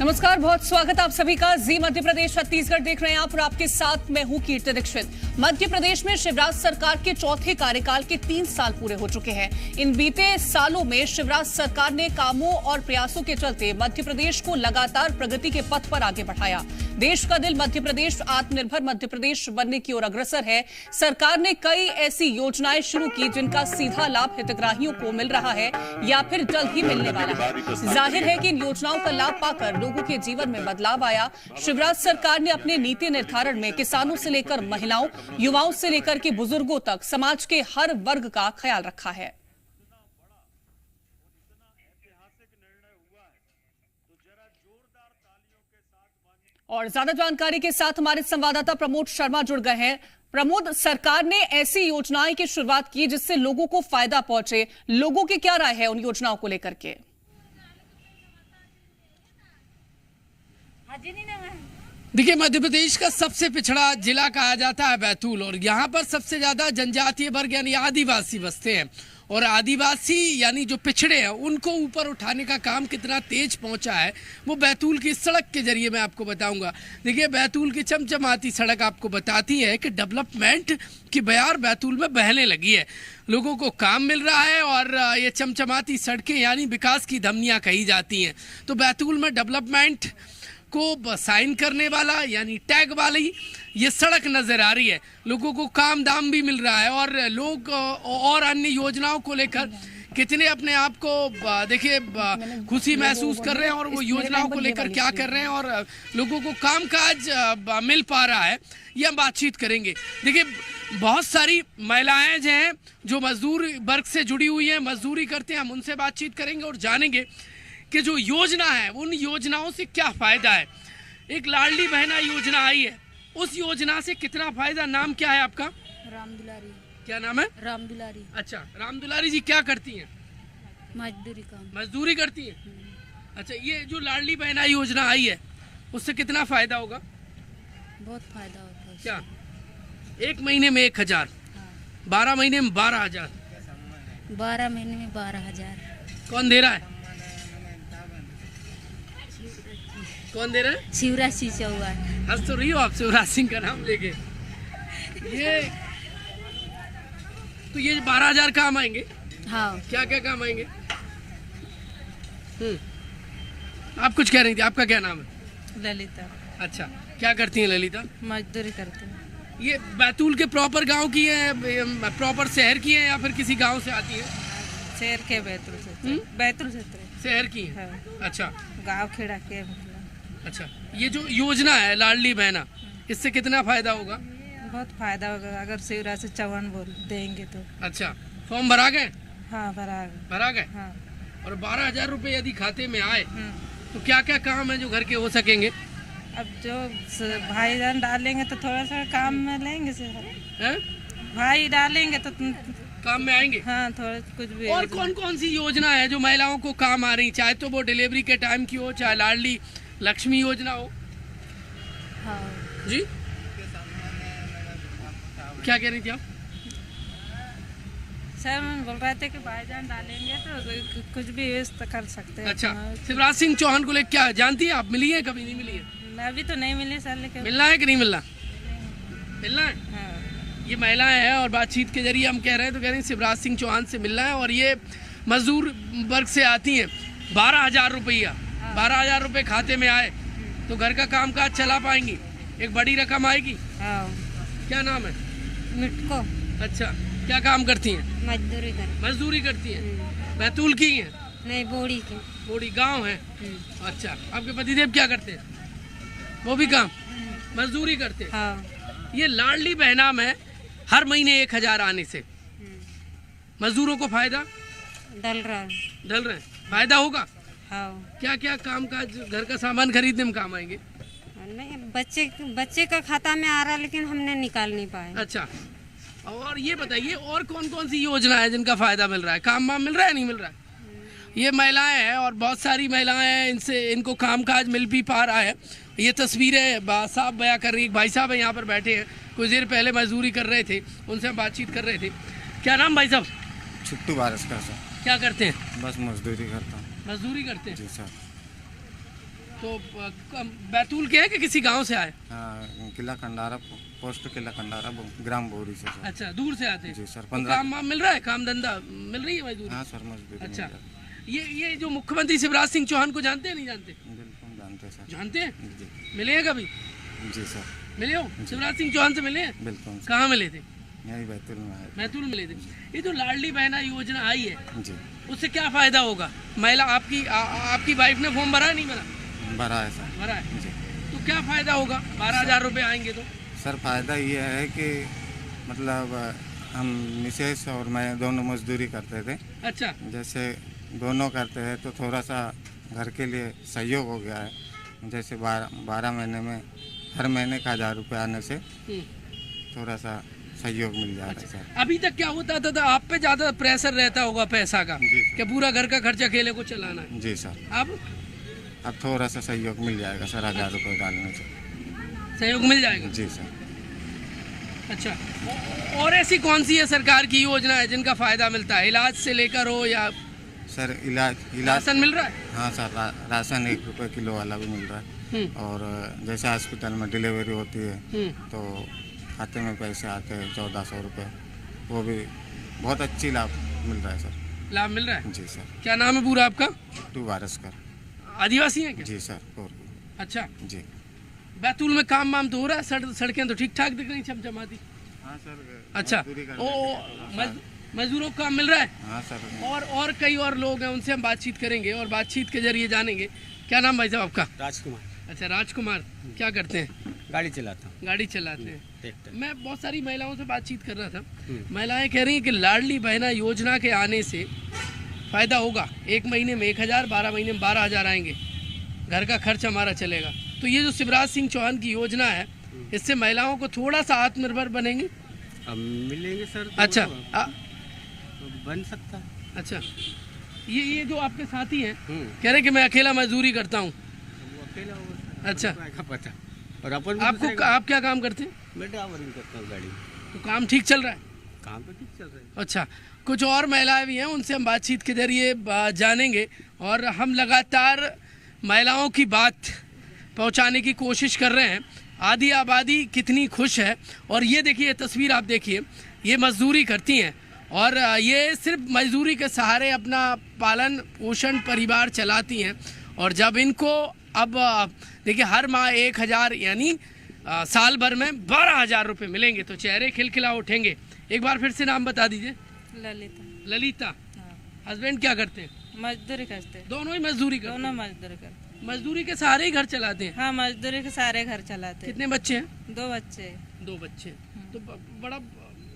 नमस्कार, बहुत स्वागत आप सभी का। जी मध्य प्रदेश छत्तीसगढ़ देख रहे हैं आप और आपके साथ मैं हूं कीर्ति दीक्षित। मध्य प्रदेश में शिवराज सरकार के चौथे कार्यकाल के 3 साल पूरे हो चुके हैं। इन बीते सालों में शिवराज सरकार ने कामों और प्रयासों के चलते मध्य प्रदेश को लगातार प्रगति के पथ पर आगे बढ़ाया। देश का दिल मध्य प्रदेश आत्मनिर्भर मध्य प्रदेश बनने की ओर अग्रसर है। सरकार ने कई ऐसी योजनाएं शुरू की जिनका सीधा लाभ हितग्राहियों को मिल रहा है या फिर जल्द ही मिलने वाला है। जाहिर है कि इन योजनाओं का लाभ पाकर लोगों के जीवन में बदलाव आया। शिवराज सरकार ने अपने नीति निर्धारण में किसानों से लेकर महिलाओं, युवाओं से लेकर के बुजुर्गों तक समाज के हर वर्ग का ख्याल रखा है। और ज्यादा जानकारी के साथ हमारे संवाददाता प्रमोद शर्मा जुड़ गए हैं। प्रमोद, सरकार ने ऐसी योजनाएं की शुरुआत की जिससे लोगों को फायदा पहुंचे। लोगों की क्या राय है उन योजनाओं को लेकर के? देखिए, मध्य प्रदेश का सबसे पिछड़ा जिला कहा जाता है बैतूल, और यहाँ पर सबसे ज्यादा जनजातीय वर्ग यानी आदिवासी बसते हैं। और आदिवासी यानी जो पिछड़े हैं उनको ऊपर उठाने का काम कितना तेज पहुंचा है वो बैतूल की सड़क के जरिए मैं आपको बताऊंगा। देखिए, बैतूल की चमचमाती सड़क आपको बताती है कि डेवलपमेंट की बयार बैतूल में बहने लगी है। लोगों को काम मिल रहा है और ये चमचमाती सड़कें यानी विकास की धमनियाँ कही जाती हैं। तो बैतूल में डेवलपमेंट को साइन करने वाला यानी टैग वाली ये सड़क नजर आ रही है। लोगों को काम दाम भी मिल रहा है और लोग और अन्य योजनाओं को लेकर कितने अपने आप को देखिए खुशी महसूस कर रहे हैं और वो योजनाओं को लेकर क्या कर रहे हैं और लोगों को कामकाज मिल पा रहा है, ये हम बातचीत करेंगे। देखिए, बहुत सारी महिलाएं जो हैं जो मजदूर वर्ग से जुड़ी हुई हैं, मजदूरी करते हैं, हम उनसे बातचीत करेंगे और जानेंगे कि जो योजना है उन योजनाओं से क्या फायदा है। एक लाडली बहना योजना आई है, उस योजना से कितना फायदा। नाम क्या है आपका? रामदुलारी। क्या नाम है? रामदुलारी। अच्छा, रामदुलारी जी क्या करती हैं? मजदूरी करती हैं। अच्छा, ये जो लाडली बहना योजना आई है उससे कितना फायदा होगा? बहुत फायदा होता है। क्या? 1 महीने में 1000, 12 महीने में 12,000, 12 महीने में 12,000। कौन दे रहा है? कौन दे रहा है? शिवराज सिंह चौहान। हंस तो रही हो आप शिवराज सिंह का नाम लेके। ये 12,000 काम आएंगे। हाँ। क्या क्या काम आएंगे? आप कुछ कह रही थी, आपका क्या नाम है? ललिता। अच्छा, क्या करती हैं ललिता? मजदूरी करते हैं। ये बैतूल के प्रॉपर गांव की है, प्रॉपर शहर की है या फिर किसी गांव से आती है? शहर के बैतूल से। बैतूल से शहर की है। हाँ। अच्छा, गाँव खेड़ा के। अच्छा, ये जो योजना है लाडली बहना, इससे कितना फायदा होगा? बहुत फायदा होगा अगर शिवराज सिंह चौहान बोल देंगे तो। अच्छा, फॉर्म भरा गए? हाँ, भरा गए। हाँ। और 12,000 रुपए यदि खाते में आए तो क्या क्या काम है जो घर के हो सकेंगे? अब जो भाईजान डालेंगे तो थोड़ा सा काम में लेंगे से। भाई डालेंगे तो काम में आएंगे। हाँ, थोड़ा कुछ भी। और कौन कौन सी योजना है जो महिलाओं को काम आ रही, चाहे तो वो डिलीवरी के टाइम की हो, चाहे लाडली लक्ष्मी योजना हो? हाँ जी, क्या कह रही थी आप? सर, मैं बोल रहे थे कि भाईजान डालेंगे तो कुछ भी व्यवस्था कर सकते हैं। अच्छा, शिवराज सिंह चौहान को लेकर क्या जानती है आप? मिली है कभी? नहीं मिली है? अभी तो नहीं मिली सर, लेकिन मिलना है कि नहीं मिलना? मिलना है। हाँ। ये महिलाएं हैं और बातचीत के जरिए हम कह रहे हैं तो कह रहे हैं शिवराज सिंह चौहान से मिलना है और ये मजदूर वर्ग से आती हैं। 12,000 रुपया, 12,000 रुपये खाते में आए तो घर का कामकाज चला पाएंगी, एक बड़ी रकम आएगी। हाँ। क्या नाम है? मिटको। अच्छा, क्या काम करती हैं? मजदूरी करती हैं। बैतूल की हैं? नहीं, बोड़ी की। बोड़ी गांव है। अच्छा, आपके पतिदेव क्या करते हैं? वो भी काम मजदूरी करते हैं। हाँ। ये लाडली बहना में हर महीने 1,000 आने से मजदूरों को फायदा डल रहा है। फायदा होगा। हाँ। क्या क्या काम काज घर का सामान खरीदने में काम आएंगे? नहीं, बच्चे का खाता में आ रहा है लेकिन हमने निकाल नहीं पाए। अच्छा, और ये बताइए और कौन कौन सी योजना है जिनका फायदा मिल रहा है? काम वाम मिल रहा है, नहीं मिल रहा है? ये महिलाएं हैं और बहुत सारी महिलाएं हैं, इनको कामकाज मिल भी पा रहा है। ये तस्वीरें साफ बयां कर रही। भाई साहब यहाँ पर बैठे हैं, कुछ देर पहले मजदूरी कर रहे थे, उनसे हम बातचीत कर रहे थे। क्या नाम भाई साहब? छुट्टू बारसकर सर। क्या करते हैं? बस मजदूरी करता हूँ। मजदूरी करते हैं जी सर। तो बैतूल के है कि किसी गांव से आए? हाँ, किला खंडारा, पोस्ट किला खंडारा, ग्राम बोरी से सर। अच्छा, दूर से आते हैं जी सर। तो 15 काम वाम मिल रहा है, काम धंधा मिल रही है मजदूरी? हाँ सर, मजदूरी अच्छा, मिल जाती ये जो मुख्यमंत्री शिवराज सिंह चौहान को जानते हैं नहीं जानते? है। बिल्कुल जानते हैं सर। जानते हैं? जी मिले हैं कभी? जी सर, मिले हो? शिवराज सिंह चौहान से मिले हैं? बिल्कुल सर। कहाँ मिले थे? यही बैतूल में है। बैतूल मिले थे। ये जो लाडली बहना योजना आई है, जी, उससे क्या फायदा होगा? महिला आपकी वाइफ ने फॉर्म भरा है नहीं भरा? भरा है सर। भरा है। जी तो क्या फायदा होगा? 12,000 रुपये आएंगे तो? सर, फायदा ये है कि मतलब हम मिसेस और मैं दोनों मजदूरी करते थे। अच्छा, जैसे दोनों करते हैं तो थोड़ा सा घर के लिए सहयोग हो गया है। जैसे 12 महीने में हर महीने का 1000 रुपये आने से थोड़ा सा सहयोग मिल जा रहा है सर। अभी तक क्या होता था, आप पे ज्यादा प्रेशर रहता होगा पैसा का जी सर। कि पूरा घर का खर्चा अकेले को चलाना है? जी सर, अब थोड़ा सा सहयोग मिल जाएगा सर, 1000 रुपये डालने से। सहयोग मिल जाएगा? जी सर। अच्छा, और ऐसी कौन सी है सरकार की योजना है जिनका फायदा मिलता है? इलाज से लेकर हो या सर इलाज राशन मिल रहा है? हाँ सर, राशन 1 रुपये किलो वाला भी मिल रहा है। और जैसे हॉस्पिटल में डिलीवरी होती है तो खाते में पैसे आते हैं 1400 रुपये, वो भी बहुत अच्छी लाभ मिल रहा है सर। लाभ मिल रहा है? जी सर। क्या नाम है पूरा आपका? टू वारसकर। आदिवासी हैं क्या? जी सर। और अच्छा, जी, बैतूल में काम वाम तो हो रहा है? सड़कें तो ठीक ठाक दिख रही चमचमाती? हाँ सर। अच्छा, मजदूरों को काम मिल रहा है? हाँ सर। और कई और लोग हैं, उनसे हम बातचीत करेंगे और बातचीत के जरिए जानेंगे। क्या नाम भाई साहब आपका? राजकुमार। अच्छा, राजकुमार, क्या करते हैं? गाड़ी चलाता हूँ। गाड़ी चलाते हैं। ट्रैक्टर। मैं बहुत सारी महिलाओं से बातचीत कर रहा था। महिलाएं कह रही हैं कि लाडली बहना योजना के आने से फायदा होगा। 1 महीने में 1000, 12 महीने में 12,000 आएंगे, घर का खर्च हमारा चलेगा। तो ये जो शिवराज सिंह चौहान की योजना है, इससे महिलाओं को थोड़ा सा आत्मनिर्भर बनेंगे? अब मिलेंगे सर तो अच्छा, तो बन सकता है। अच्छा, ये जो आपके साथी हैं कह रहे कि मैं अकेला मजदूरी करता हूँ। वो अकेला होगा सर, अच्छा, आपको क्या पता। और अपन भी आपको दूसरे आप क्या काम करते हैं? मैं ड्राइवरिंग करता हूँ गाड़ी में। तो काम ठीक चल रहा है? काम तो ठीक चल रहा है। अच्छा, कुछ और महिलाएं भी हैं, उनसे हम बातचीत के जरिए जानेंगे और हम लगातार महिलाओं की बात पहुंचाने की कोशिश कर रहे हैं। आधी आबादी कितनी खुश है। और ये देखिए तस्वीर, आप देखिए, ये मजदूरी करती हैं और ये सिर्फ मजदूरी के सहारे अपना पालन पोषण परिवार चलाती हैं। और जब इनको अब देखिए हर माह 1000 यानी साल भर में 12,000 रुपये मिलेंगे तो चेहरे खिलखिला उठेंगे। एक बार फिर से नाम बता दीजिए। ललिता। ललिता। हस्बैंड क्या करते हैं? मजदूरी करते हैं। दोनों ही मजदूरी करते दोनों हैं? मजदूरी करते हैं। मजदूरी के सहारे ही घर चलाते हैं? हाँ, मजदूरी के सारे घर चलाते हैं। कितने बच्चे हैं? 2 बच्चे। 2 बच्चे। तो बड़ा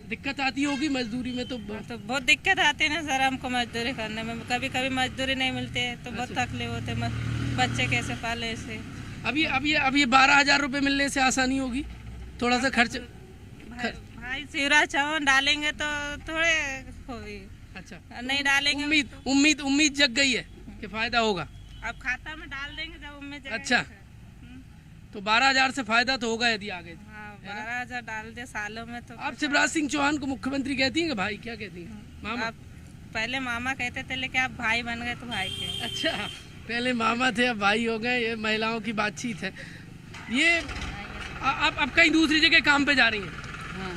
दिक्कत आती होगी मजदूरी में? तो बहुत दिक्कत आती है ना सर हमको मजदूरी करने में। कभी कभी मजदूरी नहीं मिलती है तो बहुत तकलीफ होते है। बच्चे कैसे पाले इसे? अब ये 12,000 रुपये मिलने से आसानी होगी? थोड़ा सा खर्च भाई शिवराज चौहान डालेंगे तो थोड़े होगी। अच्छा, नहीं डालेंगे उम्मीद जग गई है कि फायदा होगा? अब खाता में डाल देंगे जब उम्मीद जगेगी। अच्छा, तो 12,000 से फायदा तो होगा यदि आगे। हाँ, 12,000 डाल दे सालों में तो। आप शिवराज सिंह चौहान को मुख्यमंत्री कहती हैं कि भाई? क्या कहती हैं? मामा? आप पहले मामा कहते थे लेकिन आप भाई बन गए तो भाई के। अच्छा, पहले मामा थे अब भाई हो गए। ये महिलाओं की बातचीत है। ये आप कहीं दूसरी जगह काम पे जा रही हैं? हाँ।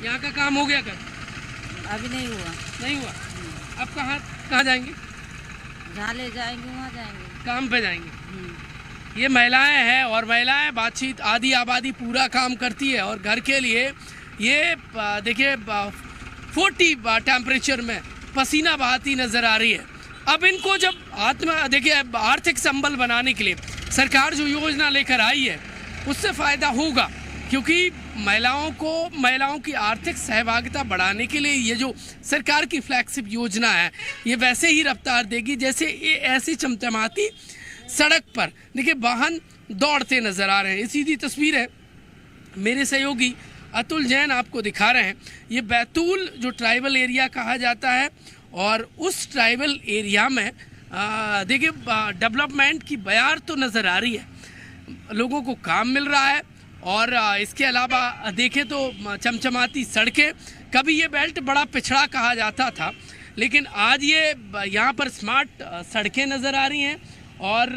यहाँ का काम हो गया कर? अभी नहीं हुआ। नहीं हुआ? अब कहाँ जाएंगे? जहाँ ले जाएंगे वहाँ जाएंगे, काम पे जाएंगे। ये महिलाएं हैं और महिलाएं बातचीत, आधी आबादी पूरा काम करती है और घर के लिए ये देखिए 40 टेम्परेचर में पसीना बहाती नजर आ रही है। अब इनको जब देखिए आर्थिक संबल बनाने के लिए सरकार जो योजना लेकर आई है उससे फायदा होगा, क्योंकि महिलाओं की आर्थिक सहभागिता बढ़ाने के लिए ये जो सरकार की फ्लैगशिप योजना है ये वैसे ही रफ्तार देगी जैसे ये ऐसी चमचमाती सड़क पर देखिए वाहन दौड़ते नजर आ रहे हैं। सीधी तस्वीर है, मेरे सहयोगी अतुल जैन आपको दिखा रहे हैं। ये बैतूल जो ट्राइबल एरिया कहा जाता है और उस ट्राइबल एरिया में देखिए डेवलपमेंट की बयार तो नज़र आ रही है, लोगों को काम मिल रहा है और इसके अलावा देखें तो चमचमाती सड़कें। कभी ये बेल्ट बड़ा पिछड़ा कहा जाता था लेकिन आज ये यहाँ पर स्मार्ट सड़कें नज़र आ रही हैं और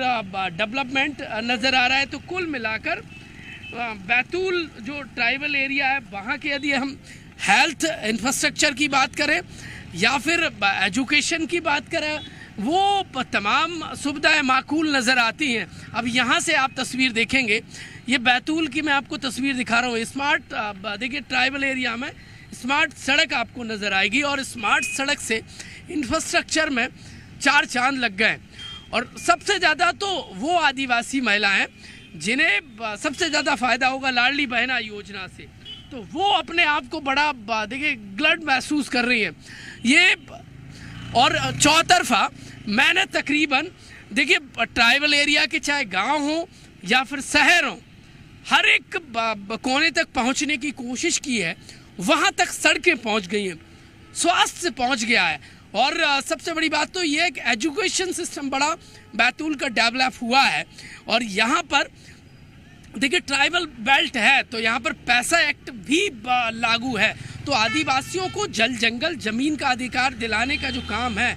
डेवलपमेंट नज़र आ रहा है। तो कुल मिलाकर बैतूल जो ट्राइबल एरिया है वहाँ के यदि हम हेल्थ इंफ्रास्ट्रक्चर की बात करें या फिर एजुकेशन की बात करें, वो तमाम सुविधाएं माकूल नज़र आती हैं। अब यहाँ से आप तस्वीर देखेंगे, ये बैतूल की मैं आपको तस्वीर दिखा रहा हूँ। स्मार्ट देखिए ट्राइबल एरिया में स्मार्ट सड़क आपको नज़र आएगी और स्मार्ट सड़क से इंफ्रास्ट्रक्चर में 4 चांद लग गए। और सबसे ज़्यादा तो वो आदिवासी महिलाएं जिन्हें सबसे ज़्यादा फ़ायदा होगा लाडली बहना योजना से, तो वो अपने आप को बड़ा देखिए ग्लड महसूस कर रही है ये। और चौतरफा मैंने तकरीबन देखिए ट्राइबल एरिया के चाहे गांव हो या फिर शहर हो, हर एक कोने तक पहुंचने की कोशिश की है। वहां तक सड़कें पहुंच गई हैं, स्वास्थ्य पहुंच गया है और सबसे बड़ी बात तो ये है कि एजुकेशन सिस्टम बड़ा बैतूल का डेवलप हुआ है। और यहाँ पर देखिए ट्राइबल बेल्ट है तो यहाँ पर पैसा एक्ट भी लागू है। तो आदिवासियों को जल जंगल ज़मीन का अधिकार दिलाने का जो काम है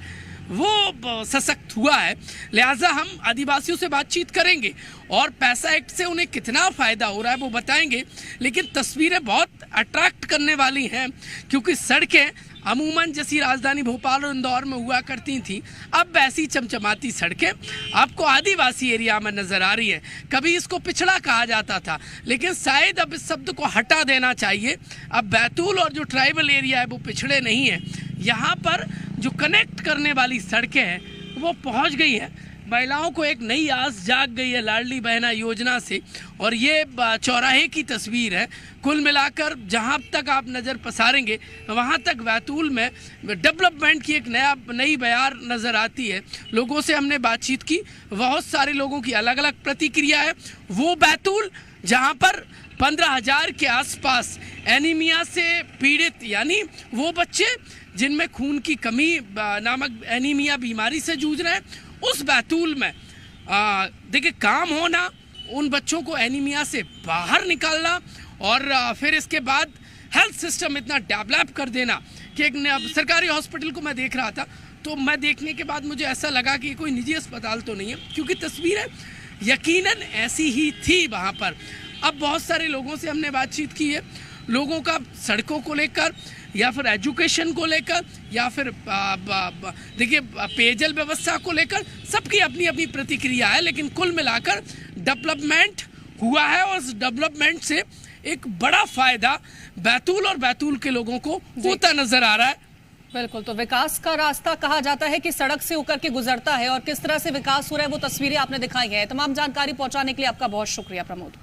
वो सशक्त हुआ है। लिहाजा हम आदिवासियों से बातचीत करेंगे और पैसा एक्ट से उन्हें कितना फ़ायदा हो रहा है वो बताएंगे। लेकिन तस्वीरें बहुत अट्रैक्ट करने वाली हैं क्योंकि सड़कें अमूमन जैसी राजधानी भोपाल और इंदौर में हुआ करती थी, अब वैसी चमचमाती सड़कें आपको आदिवासी एरिया में नज़र आ रही हैं। कभी इसको पिछड़ा कहा जाता था लेकिन शायद अब इस शब्द को हटा देना चाहिए। अब बैतूल और जो ट्राइबल एरिया है वो पिछड़े नहीं है। यहाँ पर जो कनेक्ट करने वाली सड़कें हैं वो पहुँच गई हैं। महिलाओं को एक नई आस जाग गई है लाडली बहना योजना से। और ये चौराहे की तस्वीर है। कुल मिलाकर जहाँ तक आप नज़र पसारेंगे वहाँ तक बैतूल में डेवलपमेंट की एक नई बयार नज़र आती है। लोगों से हमने बातचीत की, बहुत सारे लोगों की अलग अलग प्रतिक्रिया है। वो बैतूल जहाँ पर 15,000 के आसपास एनीमिया से पीड़ित यानी वो बच्चे जिनमें खून की कमी नामक एनीमिया बीमारी से जूझ रहे हैं, उस बैतूल में देखिए काम होना, उन बच्चों को एनीमिया से बाहर निकालना और फिर इसके बाद हेल्थ सिस्टम इतना डेवलप कर देना कि एक सरकारी हॉस्पिटल को मैं देख रहा था तो मैं देखने के बाद मुझे ऐसा लगा कि कोई निजी अस्पताल तो नहीं है, क्योंकि तस्वीरें यकीनन ऐसी ही थी वहाँ पर। अब बहुत सारे लोगों से हमने बातचीत की है, लोगों का सड़कों को लेकर या फिर एजुकेशन को लेकर या फिर देखिए पेयजल व्यवस्था को लेकर सबकी अपनी अपनी प्रतिक्रिया है। लेकिन कुल मिलाकर डेवलपमेंट हुआ है और इस डेवलपमेंट से एक बड़ा फायदा बैतूल और बैतूल के लोगों को होता नजर आ रहा है। बिल्कुल, तो विकास का रास्ता कहा जाता है कि सड़क से होकर के गुजरता है और किस तरह से विकास हो रहा है वो तस्वीरें आपने दिखाई हैं। तमाम जानकारी पहुंचाने के लिए आपका बहुत शुक्रिया प्रमोद।